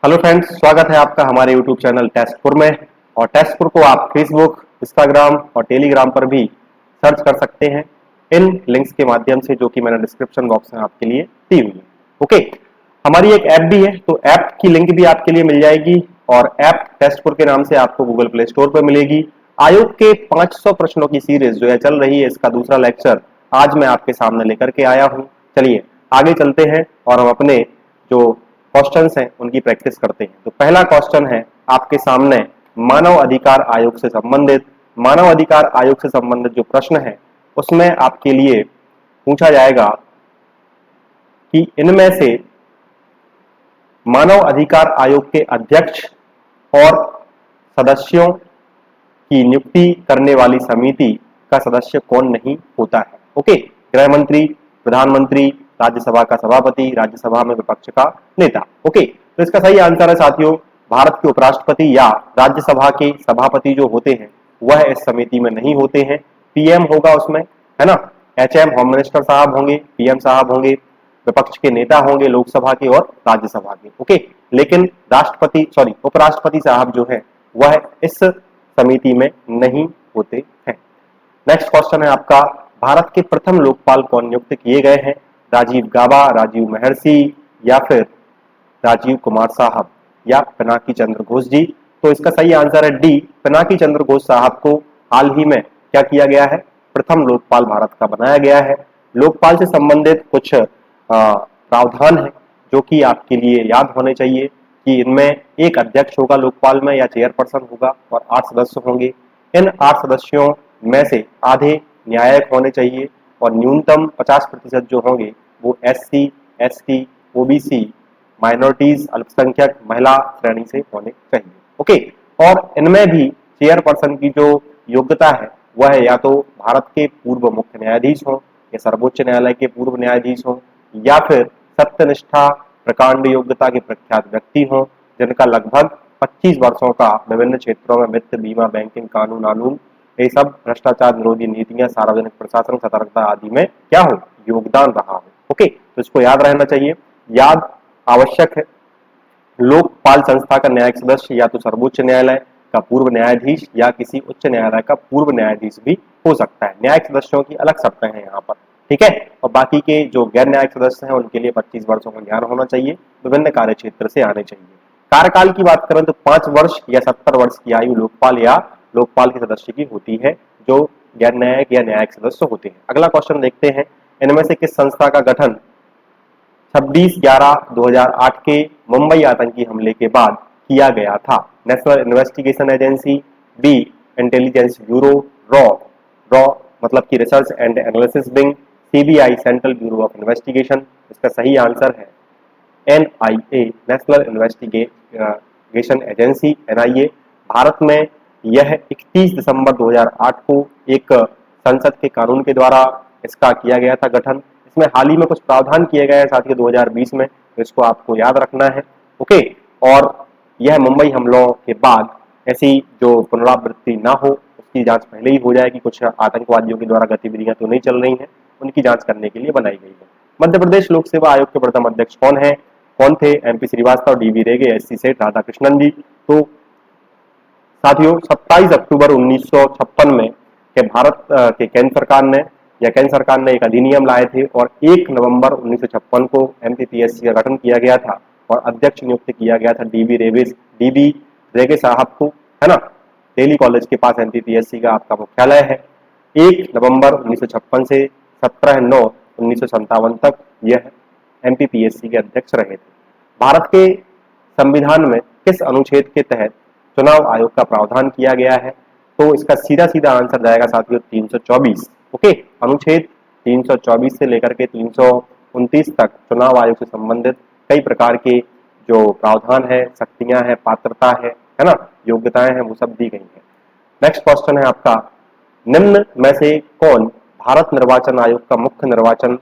Hello friends, स्वागत है आपका हमारे यूट्यूब चैनल टेस्टपुर में। और टेस्टपुर को आप फेसबुक, इंस्टाग्राम और टेलीग्राम पर भी सर्च कर सकते हैं इन लिंक्स के माध्यम से, जो कि मैंने डिस्क्रिप्शन बॉक्स में आपके लिए दी हुई है। ओके, हमारी एक ऐप भी है, तो ऐप की लिंक भी आपके लिए मिल जाएगी और ऐप टेस्टपुर के नाम से आपको गूगल प्ले स्टोर पर मिलेगी। आयोग के 500 प्रश्नों की सीरीज जो है चल रही है, इसका दूसरा लेक्चर आज मैं आपके सामने लेकर के आया हूं। चलिए आगे चलते हैं और हम अपने जो क्वेश्चंस हैं उनकी प्रैक्टिस करते हैं। तो पहला क्वेश्चन है आपके सामने मानव अधिकार आयोग से संबंधित। मानव अधिकार आयोग से संबंधित जो प्रश्न है उसमें आपके लिए पूछा जाएगा कि इनमें से मानव अधिकार आयोग के अध्यक्ष और सदस्यों की नियुक्ति करने वाली समिति का सदस्य कौन नहीं होता है। ओके, गृह मंत्री, प्रधानमंत्री, राज्यसभा का सभापति, राज्यसभा में विपक्ष का नेता। ओके, तो इसका सही आंसर है साथियों, भारत के उपराष्ट्रपति या राज्यसभा के सभापति जो होते हैं वह इस समिति में नहीं होते हैं। पीएम होगा उसमें, है ना। एचएम होम मिनिस्टर साहब होंगे, पीएम साहब होंगे, विपक्ष के नेता होंगे लोकसभा के और राज्यसभा के। ओके, लेकिन उपराष्ट्रपति साहब जो है वह इस समिति में नहीं होते हैं। नेक्स्ट क्वेश्चन है आपका, भारत के प्रथम लोकपाल कौन नियुक्त किए गए हैं? राजीव गाबा, राजीव महर्षि या फिर राजीव कुमार साहब या पिनाकी चंद्र घोष जी? तो इसका सही आंसर है डी, पिनाकी चंद्र घोष साहब को हाल ही में क्या किया गया है, प्रथम लोकपाल भारत का बनाया गया है। लोकपाल से संबंधित कुछ प्रावधान है जो कि आपके लिए याद होने चाहिए कि इनमें एक अध्यक्ष होगा लोकपाल में या चेयरपर्सन होगा और 8 सदस्य होंगे। इन 8 सदस्यों में से आधे न्यायिक होने चाहिए और न्यूनतम 50% जो होंगे वो एससी, एसटी, ओबीसी, माइनॉरिटीज, अल्पसंख्यक, महिला श्रेणी से होने चाहिए। ओके, और इनमें भी चेयरपर्सन की जो योग्यता है वह या तो भारत के पूर्व मुख्य न्यायाधीश हों या सर्वोच्च न्यायालय के पूर्व न्यायाधीश हों या फिर सत्यनिष्ठा प्रकांड योग्यता के प्रख्यात व्यक्ति हों जिनका लगभग 25 वर्षों का विभिन्न क्षेत्रों में वित्त, बीमा, बैंकिंग, कानून, ये सब भ्रष्टाचार विरोधी नीतियां, सार्वजनिक प्रशासन, सतर्कता आदि में क्या हो, योगदान रहा हो। ओके, तो इसको याद रहना चाहिए, याद आवश्यक है। लोकपाल संस्था का न्यायिक सदस्य या तो सर्वोच्च न्यायालय का पूर्व न्यायाधीश या किसी उच्च न्यायालय का पूर्व न्यायाधीश भी हो सकता है। न्यायिक सदस्यों की अलग शर्तें हैं यहाँ पर, ठीक है। और बाकी के जो गैर न्यायिक सदस्य हैं उनके लिए 25 वर्षों का ज्ञान होना चाहिए, विभिन्न कार्य क्षेत्र से आने चाहिए। कार्यकाल की बात करें तो 5 वर्ष या 70 वर्ष की आयु लोकपाल या लोकपाल के सदस्य की होती है जो गैर न्यायिक या न्यायिक सदस्य होते हैं। अगला क्वेश्चन देखते हैं, इनमें से किस संस्था का गठन 26/11/2008 के मुंबई आतंकी हमले के बाद किया गया था? National investigation agency, B intelligence bureau, raw raw मतलब कि research and analysis wing, CBI central bureau of investigation. इसका सही आंसर है NIA, national investigation agency, NIA. Bharat में यह 31 दिसंबर 2008 को एक संसद के कानून के द्वारा इसका किया गया था गठन। इसमें हाल ही में कुछ प्रावधान किए गए हैं साथियों 2020 में, तो इसको आपको याद रखना है। ओके, और यह मुंबई हमलों के बाद ऐसी जो पुनरावृत्ति ना हो उसकी जांच पहले ही हो जाएगी। कुछ आतंकवादियों के द्वारा गतिविधियां तो नहीं चल रही हैं, उनकी जांच करने के लिए बनाई गई है। मध्य प्रदेश लोक सेवा आयोग के प्रथम अध्यक्ष कौन थे? एमपी श्रीवास्तव, डीवी रेगे, एससी सेठ, राधाकृष्णन जी। तो साथियों 27 अक्टूबर 1956 में के भारत के केंद्र सरकार ने एक अधिनियम लाए थे और 1 नवंबर 1956 को एमपीपीएससी का गठन किया गया था और अध्यक्ष नियुक्त किया गया था डीबी रेगे साहब को, है ना। दिल्ली कॉलेज के पास एमपीपीएससी का आपका मुख्यालय है। 1 नवंबर 1956 से 17/9/1957 तक यह एमपीपीएससी के अध्यक्ष रहे थे। भारत के संविधान में किस अनुच्छेद के तहत चुनाव आयोग का प्रावधान किया गया है? तो इसका सीधा सीधा आंसर जाएगा साथियों 324। ओके, अनुच्छेद 324 से लेकर के 329 तक चुनाव आयोग से संबंधित कई प्रकार के जो प्रावधान है, शक्तियां हैं, पात्रता है ना, योग्यताएं हैं, वो सब दी गई है। नेक्स्ट क्वेश्चन है आपका, निम्न में से कौन भारत निर्वाचन आयोग का मुख्य निर्वाचन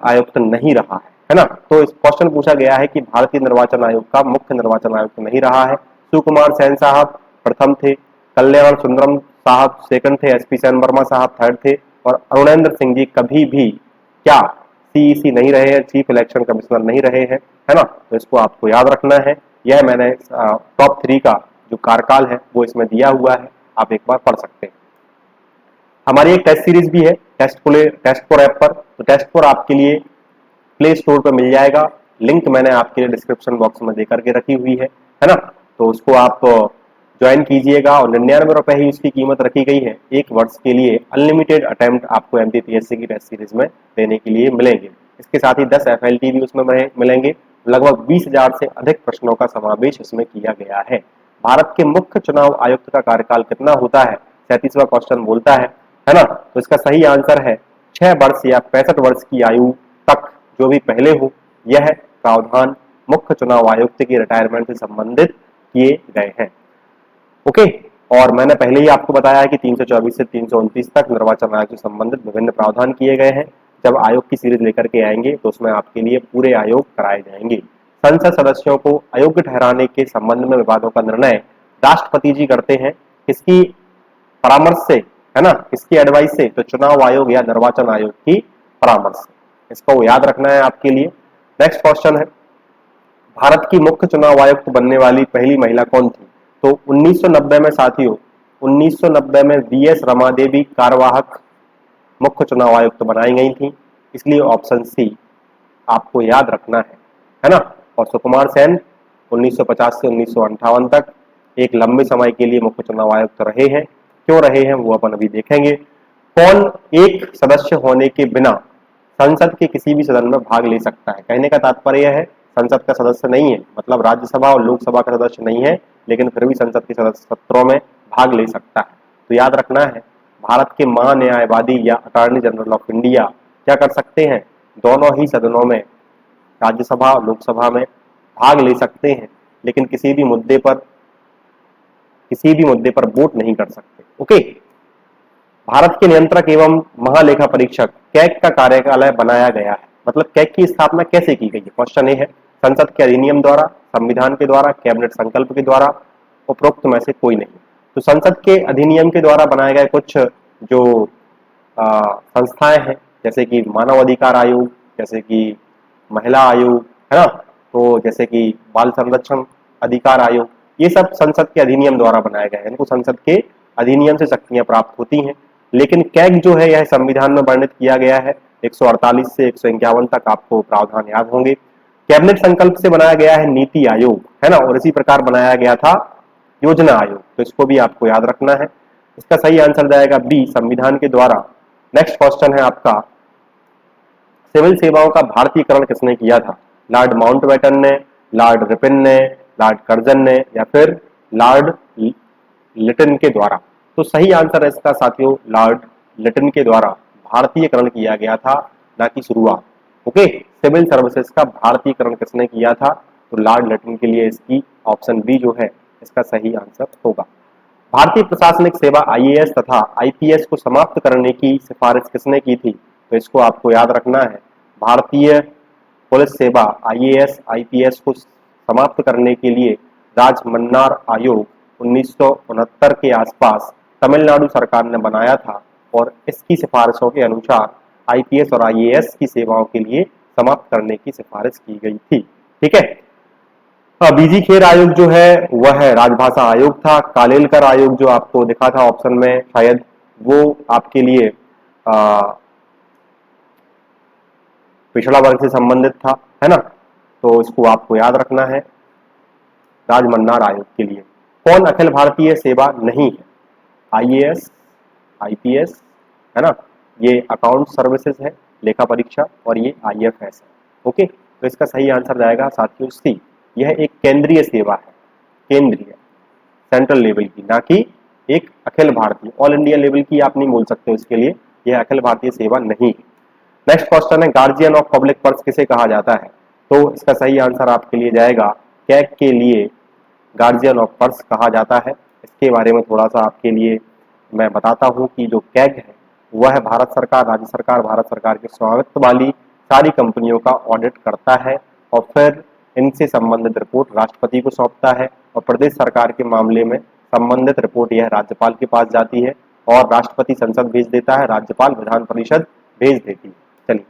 आयुक्त नहीं रहा है ना। तो इस क्वेश्चन पूछा गया है कि भारतीय निर्वाचन आयोग का मुख्य निर्वाचन आयुक्त नहीं रहा है। सुकुमार सेन साहब प्रथम थे, कल्याण सुंदरम साहब सेकंड थे, एसपी सेन वर्मा साहब थर्ड थे और अरुणेंद्र सिंह जी कभी भी क्या सीईसी नहीं रहे हैं, चीफ इलेक्शन कमिश्नर नहीं रहे हैं, है ना। तो इसको आपको याद रखना है। यह मैंने टॉप 3 का जो कार्यकाल है वो इसमें दिया हुआ है, आप एक बार पढ़ सकते हैं। हमारी एक टेस्ट सीरीज भी है टेस्ट फोर ऐप पर, तो टेस्ट फोर आपके लिए प्ले स्टोर पर मिल जाएगा, लिंक मैंने आपके लिए डिस्क्रिप्शन बॉक्स में देकर के रखी हुई है ना। तो उसको आप ज्वाइन कीजिएगा और 99 रुपए ही उसकी कीमत रखी गई है। 1 वर्ष के लिए अनलिमिटेड अटेम्प्ट आपको एमपीपीएससी की टेस्ट सीरीज में देने के लिए मिलेंगे। इसके साथ ही 10 एफएलटी भी उसमें मिलेंगे। लगभग 20,000 से अधिक प्रश्नों का समावेश इसमें किया गया है। भारत के मुख्य चुनाव आयुक्त का कार्यकाल कितना होता है, 37वां क्वेश्चन बोलता है ना। तो इसका सही आंसर है 6 वर्ष या 65 वर्ष की आयु तक जो भी पहले हो, यह प्रावधान मुख्य चुनाव आयुक्त की रिटायरमेंट से संबंधित किए गए हैं। ओके, और मैंने पहले ही आपको बताया है कि 324 से 329 तक निर्वाचन आयोग से संबंधित विभिन्न प्रावधान किए गए हैं। जब आयोग की सीरीज लेकर के आएंगे तो उसमें आपके लिए पूरे आयोग कराए जाएंगे। संसद सदस्यों को अयोग्य ठहराने के संबंध में विवादों का निर्णय राष्ट्रपति जी करते हैं। किसकी परामर्श से, है ना, किसकी एडवाइस से? तो चुनाव आयोग या निर्वाचन आयोग की परामर्श से। इसको याद रखना है आपके लिए। नेक्स्ट क्वेश्चन है, भारत की मुख्य चुनाव आयुक्त बनने वाली पहली महिला कौन थी? तो 1990 में साथियों, 1990 में वीएस रमादेवी कार्यवाहक मुख्य चुनाव आयुक्त बनाई गई थी, इसलिए ऑप्शन सी आपको याद रखना है ना। और सुकुमार सेन 1950 से 1958 तक एक लंबे समय के लिए मुख्य चुनाव आयुक्त रहे हैं। क्यों रहे हैं वो अपन अभी देखेंगे। कौन एक सदस्य होने के बिना संसद के किसी भी सदन में भाग ले सकता है? कहने का तात्पर्य है संसद का सदस्य नहीं है, मतलब राज्यसभा और लोकसभा का सदस्य नहीं है, लेकिन फिर भी संसद के सत्रों में भाग ले सकता है। तो याद रखना है, भारत के महान्यायवादी या अटॉर्नी जनरल ऑफ इंडिया क्या कर सकते हैं? दोनों ही सदनों में, राज्यसभा और लोकसभा में भाग ले सकते हैं, लेकिन किसी भी मुद्दे पर वोट नहीं कर सकते। ओके, भारत के नियंत्रक एवं महालेखा परीक्षक कैग का कार्यालय बनाया गया है, मतलब कैग की स्थापना कैसे की गई है? क्वेश्चन ये है। संसद के अधिनियम द्वारा, संविधान के द्वारा, कैबिनेट संकल्प के द्वारा, उपरोक्त में से कोई नहीं। तो संसद के अधिनियम के द्वारा बनाए गए कुछ जो संस्थाएं हैं, जैसे कि मानव अधिकार आयोग, जैसे कि महिला आयोग, है ना, तो जैसे कि बाल संरक्षण अधिकार आयोग, ये सब संसद के अधिनियम द्वारा बनाए गए हैं। इनको संसद के अधिनियम से शक्तियां प्राप्त होती हैं। लेकिन कैग जो है यह संविधान में वर्णित किया गया है। 148 से 151 तक आपको प्रावधान याद होंगे। कैबिनेट संकल्प से बनाया गया है नीति आयोग, है ना, और इसी प्रकार बनाया गया था योजना आयोग। तो इसको भी आपको याद रखना है। इसका सही आंसर जाएगा बी, संविधान के द्वारा। नेक्स्ट क्वेश्चन है आपका, सिविल सेवाओं का भारतीयकरण किसने किया था? लॉर्ड माउंटबेटन ने, लॉर्ड रिपन ने, लॉर्ड कर्जन ने, या फिर लॉर्ड लिटन के द्वारा? तो सही आंसर है इसका साथियों, लॉर्ड लिटन के द्वारा भारतीयकरण किया गया था, ना कि शुरुआत। ओके, सिविल सर्विसेज का भारतीयकरण किसने किया था? तो लॉर्ड लिटन के लिए इसकी ऑप्शन बी जो है इसका सही आंसर होगा। भारतीय प्रशासनिक सेवा आईएएस तथा आईपीएस को समाप्त करने की सिफारिश किसने की थी? तो इसको आपको याद रखना है। भारतीय पुलिस सेवा आईएएस आईपीएस को समाप्त करने के लिए राजमन्नार आयोग 1969 के आसपास तमिलनाडु सरकार ने बनाया था, और इसकी सिफारिशों के अनुसार आईपीएस और आईएएस की सेवाओं के लिए समाप्त करने की सिफारिश की गई थी। ठीक है। बीजी खेर आयोग जो है वह है राजभाषा आयोग था। कालेलकर आयोग जो आपको दिखा था ऑप्शन में शायद, वो आपके लिए पिछड़ा वर्ग से संबंधित था, है ना। तो इसको आपको याद रखना है राजमन्नार आयोग के लिए। कौन अखिल भारतीय सेवा नहीं है? आईएएस, आईपीएस, है ना, ये अकाउंट सर्विसेज है, लेखा परीक्षा, और ये आईएफएस है। ओके, तो इसका सही आंसर जाएगा साथियों सी। यह एक केंद्रीय सेवा है, केंद्रीय सेंट्रल लेवल की, ना कि एक Akhil Bharatiya all India level की आप नहीं बोल सकते इसके लिए, यह अखिल भारतीय सेवा नहीं है। नेक्स्ट क्वेश्चन है, गार्जियन ऑफ पब्लिक पर्स किसे कहा जाता है? तो इसका सही आंसर आपके लिए जाएगा कैग के लिए गार्जियन ऑफ पर्स कहा जाता है। इसके बारे में थोड़ा सा आपके लिए मैं बताता हूं कि जो कैग है वह है भारत सरकार, राज्य सरकार, भारत सरकार के स्वामित्व वाली सारी कंपनियों का ऑडिट करता है, और फिर इनसे संबंधित रिपोर्ट राष्ट्रपति को सौंपता है, और प्रदेश सरकार के मामले में संबंधित रिपोर्ट यह राज्यपाल के पास जाती है, और राष्ट्रपति संसद भेज देता है, राज्यपाल विधान परिषद भेज देती है। चलिए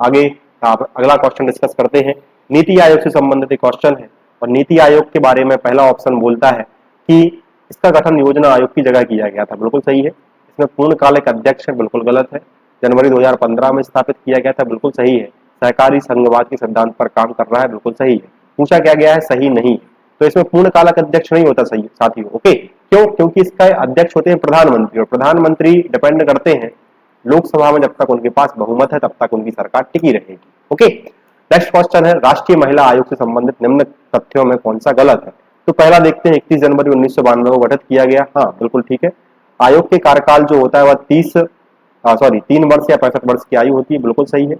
आगे अगला क्वेश्चन डिस्कस करते हैं। नीति आयोग से संबंधित एक क्वेश्चन है और नीति आयोग के बारे में पहला ऑप्शन बोलता है कि इसका गठन योजना आयोग की जगह किया गया था, बिल्कुल सही है। इसमें पूर्णकालिक अध्यक्ष है, बिल्कुल गलत है। जनवरी 2015 में स्थापित किया गया था, बिल्कुल सही है। सहकारी संघवाद के सिद्धांत पर काम कर रहा है, बिल्कुल सही है। पूछा क्या गया है, सही नहीं है, तो इसमें पूर्णकालिक अध्यक्ष नहीं होता सही साथियों, ओके। क्यों? क्योंकि इसका अध्यक्ष होते हैं प्रधानमंत्री, और प्रधानमंत्री डिपेंड करते हैं लोकसभा में, जब तक उनके पास बहुमत है तब तक उनकी सरकार टिकी रहेगी, ओके। नेक्स्ट क्वेश्चन है, राष्ट्रीय महिला आयोग से संबंधित निम्न तथ्यों में कौन सा गलत है? तो पहला देखते हैं, 31 जनवरी 1992 को गठित किया गया, हाँ बिल्कुल ठीक है। आयोग के कार्यकाल जो होता है वह 3 वर्ष या 65 वर्ष की आयु होती है, बिल्कुल सही है।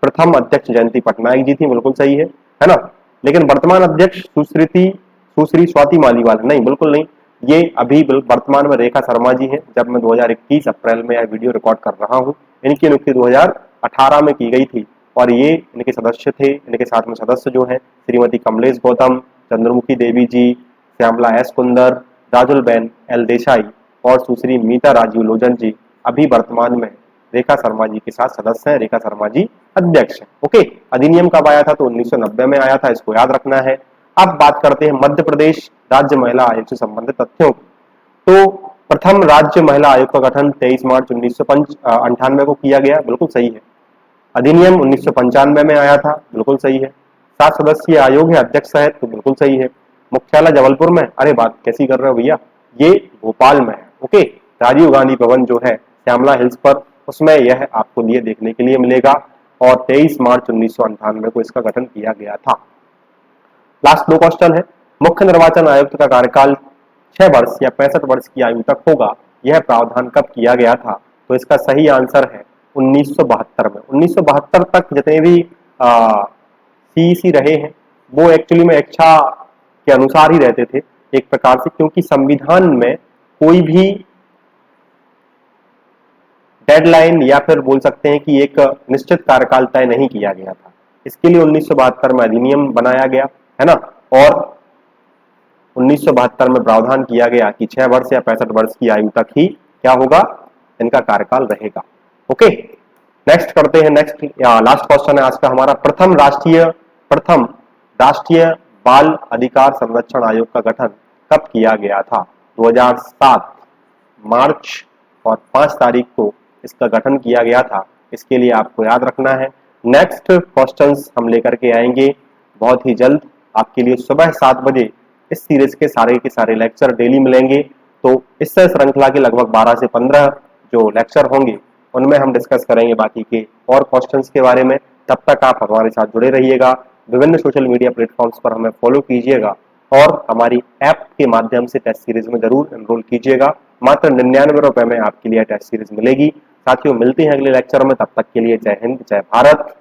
प्रथम अध्यक्ष जयंती पटनायक जी थी, बिल्कुल सही है ना। लेकिन वर्तमान अध्यक्ष सुश्री स्वाति मालीवाल, नहीं बिल्कुल नहीं, ये अभी वर्तमान में रेखा शर्मा जी हैं। जब मैं 2021 अप्रैल में यह वीडियो रिकॉर्ड कर रहा हूँ, इनकी नियुक्ति 2018 में की गई थी और ये इनके सदस्य थे। इनके साथ में सदस्य जो हैं श्रीमती कमलेश गौतम, चंद्रमुखी देवी जी, श्यामला एस कुंदर, राजुल बेन एल देसाई और सुश्री मीता राजीव लोचन जी अभी वर्तमान में रेखा शर्मा जी के साथ सदस्य हैं। रेखा शर्मा जी अध्यक्ष हैं, ओके। अधिनियम कब आया था? तो 1990 में आया था, इसको याद रखना है। अब बात करते हैं मध्य प्रदेश राज्य महिला आयोग से संबंधित तथ्यों की। तो प्रथम राज्य महिला आयोग का गठन 23 मार्च 1998 को किया गया, बिल्कुल सही है। अधिनियम 1995 में आया था, बिल्कुल सही है। 7 सदस्यीय आयोग है अध्यक्ष सहित, तो बिल्कुल सही है। मुख्यालय जबलपुर में, अरे बात कैसी कर रहे हो भैया, ये भोपाल में है, ओके। राजीव गांधी भवन जो है श्यामला हिल्स पर, उसमें यह आपको लिए देखने के लिए मिलेगा और 23 मार्च 1998 को इसका गठन किया गया था। लास्ट 2 क्वेश्चन है, मुख्य निर्वाचन आयुक्त का कार्यकाल 6 वर्ष या 65 वर्ष की आयु तक होगा, यह प्रावधान कब किया गया था? तो इसका सही आंसर है 1972 में। 1972 तक जितने भी सीईसी रहे हैं वो एक्चुअली में इच्छा के अनुसार ही रहते थे एक प्रकार से, क्योंकि संविधान में कोई भी डेडलाइन या फिर बोल सकते हैं कि एक निश्चित कार्यकाल तय नहीं किया गया था। इसके लिए 1972 में अधिनियम बनाया गया है ना, और 1972 में प्रावधान किया गया कि 6 वर्ष या 65 वर्ष की आयु तक ही क्या होगा, इनका कार्यकाल रहेगा, ओके। नेक्स्ट करते हैं, नेक्स्ट लास्ट क्वेश्चन है आज का हमारा, प्रथम राष्ट्रीय बाल अधिकार संरक्षण आयोग का गठन कब किया गया था? 2007 मार्च और 5 तारीख को इसका गठन किया गया था। इसके लिए आपको याद रखना है। नेक्स्ट क्वेश्चंस हम लेकर के आएंगे बहुत ही जल्द आपके लिए। सुबह 7 बजे इस सीरीज के सारे लेक्चर डेली मिलेंगे। तो इस श्रृंखला के लगभग 12 से 15 जो लेक्चर होंगे उनमें हम डिस्कस करेंगे बाकी के और क्वेश्चंस के बारे में। तब तक आप हमारे साथ जुड़े रहिएगा, विभिन्न सोशल मीडिया प्लेटफॉर्म्स पर हमें फॉलो कीजिएगा और हमारी ऐप के माध्यम से टेस्ट सीरीज में जरूर एनरोल कीजिएगा। मात्र 99 रुपए में आपके लिए टेस्ट सीरीज मिलेगी। साथियों मिलते हैं अगले लेक्चर में, तब तक के लिए जय हिंद, जय भारत।